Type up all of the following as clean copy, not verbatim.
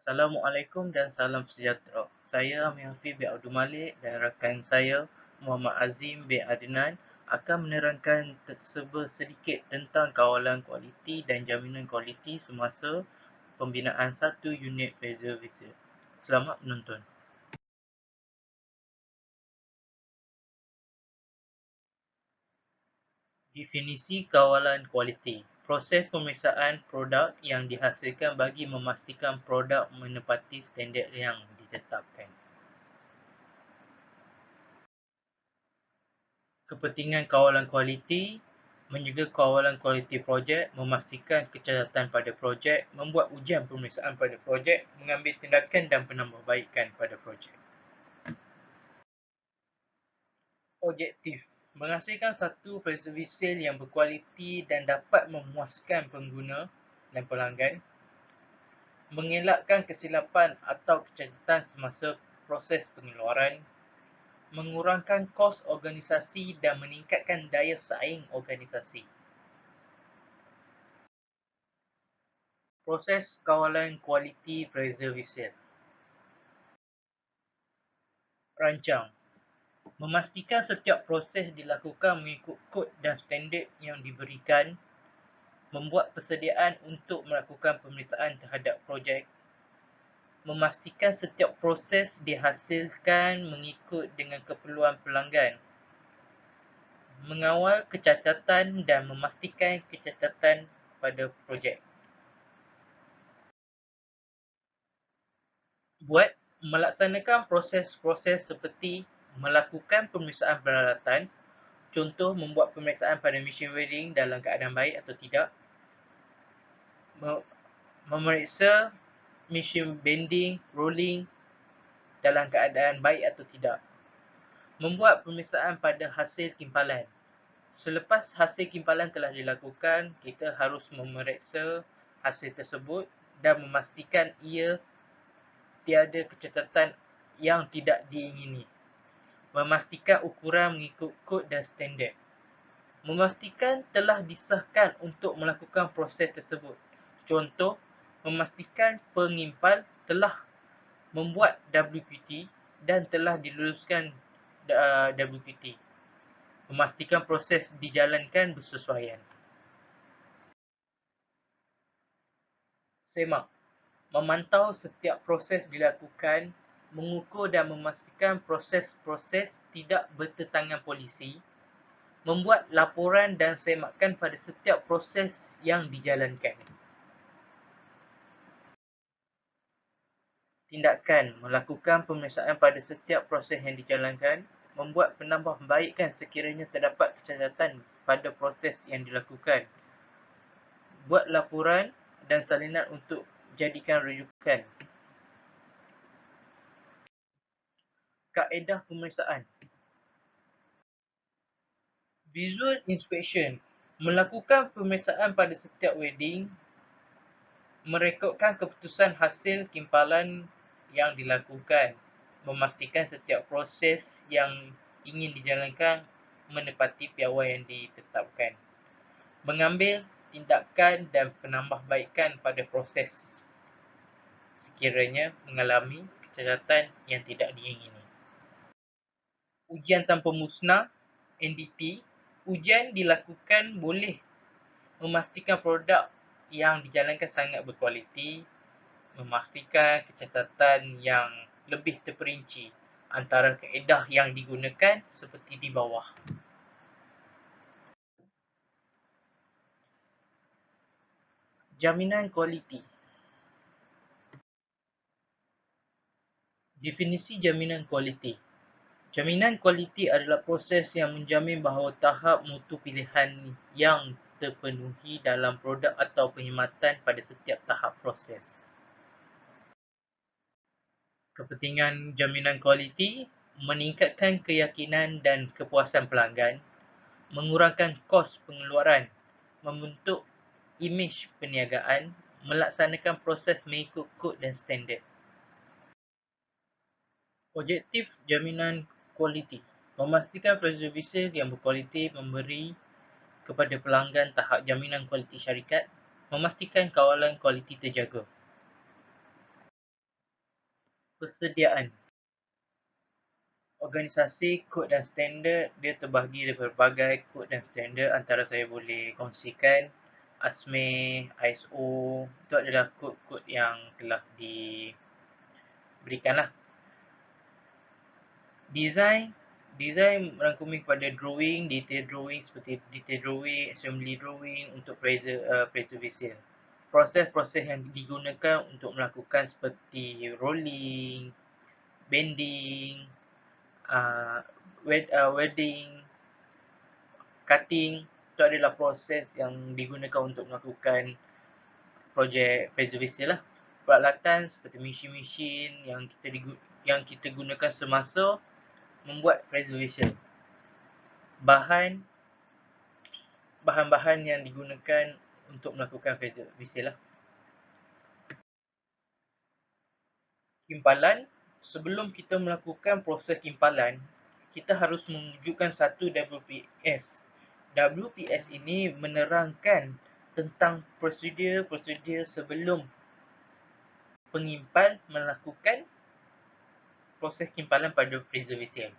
Assalamualaikum dan salam sejahtera. Saya Amir Hafiz bin Abdul Malik dan rakan saya Muhammad Azim bin Adnan akan menerangkan sedikit tentang kawalan kualiti dan jaminan kualiti semasa pembinaan satu unit Fraser Visa. Selamat menonton. Definisi kawalan kualiti. Proses pemeriksaan produk yang dihasilkan bagi memastikan produk menepati standard yang ditetapkan. Kepentingan kawalan kualiti, menjaga kawalan kualiti projek, memastikan kecacatan pada projek, membuat ujian pemeriksaan pada projek, mengambil tindakan dan penambahbaikan pada projek. Objektif, menghasilkan satu service yang berkualiti dan dapat memuaskan pengguna dan pelanggan, mengelakkan kesilapan atau kecacatan semasa proses pengeluaran, mengurangkan kos organisasi dan meningkatkan daya saing organisasi. Proses kawalan kualiti Fraser Visa. Rancang. Memastikan setiap proses dilakukan mengikut kod dan standard yang diberikan. Membuat persediaan untuk melakukan pemeriksaan terhadap projek. Memastikan setiap proses dihasilkan mengikut dengan keperluan pelanggan. Mengawal kecacatan dan memastikan kecacatan pada projek. Melaksanakan proses-proses seperti melakukan pemeriksaan peralatan, contoh membuat pemeriksaan pada mesin welding dalam keadaan baik atau tidak, memeriksa mesin bending, rolling dalam keadaan baik atau tidak, membuat pemeriksaan pada hasil kimpalan. Selepas hasil kimpalan telah dilakukan, kita harus memeriksa hasil tersebut dan memastikan ia tiada kecacatan yang tidak diingini. Memastikan ukuran mengikut kod dan standard. Memastikan telah disahkan untuk melakukan proses tersebut. Contoh, memastikan pengimpal telah membuat WQT dan telah diluluskan WQT. Memastikan proses dijalankan bersesuaian. Semak. Memantau setiap proses dilakukan, mengukur dan memastikan proses-proses tidak bertentangan polisi, membuat laporan dan semakan pada setiap proses yang dijalankan. Tindakan, melakukan pemeriksaan pada setiap proses yang dijalankan, membuat penambahbaikan sekiranya terdapat kecacatan pada proses yang dilakukan. Buat laporan dan salinan untuk jadikan rujukan. Kaedah pemeriksaan. Visual inspection. Melakukan pemeriksaan pada setiap welding, merekodkan keputusan hasil kimpalan yang dilakukan, memastikan setiap proses yang ingin dijalankan menepati piawai yang ditetapkan, mengambil tindakan dan penambahbaikan pada proses sekiranya mengalami kecacatan yang tidak diingini. Ujian tanpa musnah (NDT). Ujian dilakukan boleh memastikan produk yang dijalankan sangat berkualiti, memastikan kecacatan yang lebih terperinci. Antara kaedah yang digunakan seperti di bawah. Jaminan kualiti. Definisi jaminan kualiti. Jaminan kualiti adalah proses yang menjamin bahawa tahap mutu pilihan yang terpenuhi dalam produk atau perkhidmatan pada setiap tahap proses. Kepentingan jaminan kualiti, meningkatkan keyakinan dan kepuasan pelanggan, mengurangkan kos pengeluaran, membentuk imej perniagaan, melaksanakan proses mengikut kod dan standard. Objektif jaminan kualiti, memastikan Fraser Visa yang berkualiti memberi kepada pelanggan tahap jaminan kualiti syarikat, memastikan kawalan kualiti terjaga. Persediaan. Organisasi kod dan standard dia terbahagi dari berbagai kod dan standard, antara saya boleh kongsikan ASME, ISO, itu adalah kod-kod yang telah diberikanlah. Design merangkumi kepada drawing, detail drawing seperti detail drawing, assembly drawing untuk preservation. Proses-proses yang digunakan untuk melakukan seperti rolling, bending, welding, cutting, itu adalah proses yang digunakan untuk melakukan projek preservation lah. Peralatan seperti mesin-mesin yang kita gunakan semasa membuat preservation. Bahan-bahan yang digunakan untuk melakukan preservation lah. Kimpalan. Sebelum kita melakukan proses kimpalan, kita harus menunjukkan satu WPS. WPS ini menerangkan tentang prosedur-prosedur sebelum pengimpal melakukan proses kimpalan pada preservation.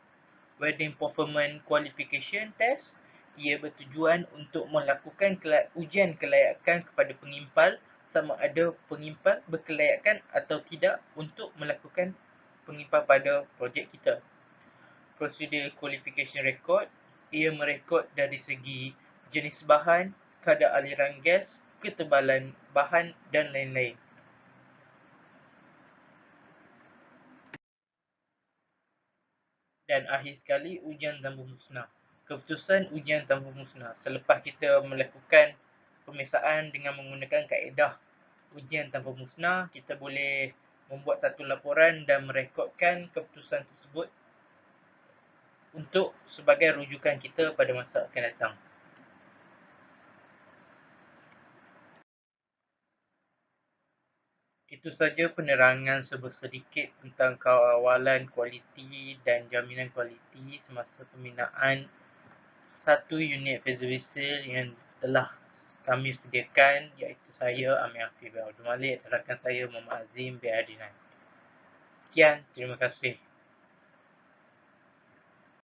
Welding Performance Qualification Test, ia bertujuan untuk melakukan ujian kelayakan kepada pengimpal sama ada pengimpal berkelayakan atau tidak untuk melakukan pengimpal pada projek kita. Prosedur Qualification Record, ia merekod dari segi jenis bahan, kadar aliran gas, ketebalan bahan dan lain-lain. Dan akhir sekali, ujian tanpa musnah. Keputusan ujian tanpa musnah. Selepas kita melakukan pemeriksaan dengan menggunakan kaedah ujian tanpa musnah, kita boleh membuat satu laporan dan merekodkan keputusan tersebut untuk sebagai rujukan kita pada masa akan datang. Itu saja penerangan sedikit tentang kawalan kualiti dan jaminan kualiti semasa pembinaan satu unit preservation yang telah kami sediakan, iaitu saya, Amir Hafif bin Abdul Malik, dan rakan saya, Muhammad Azim bin Adinan. Sekian, terima kasih.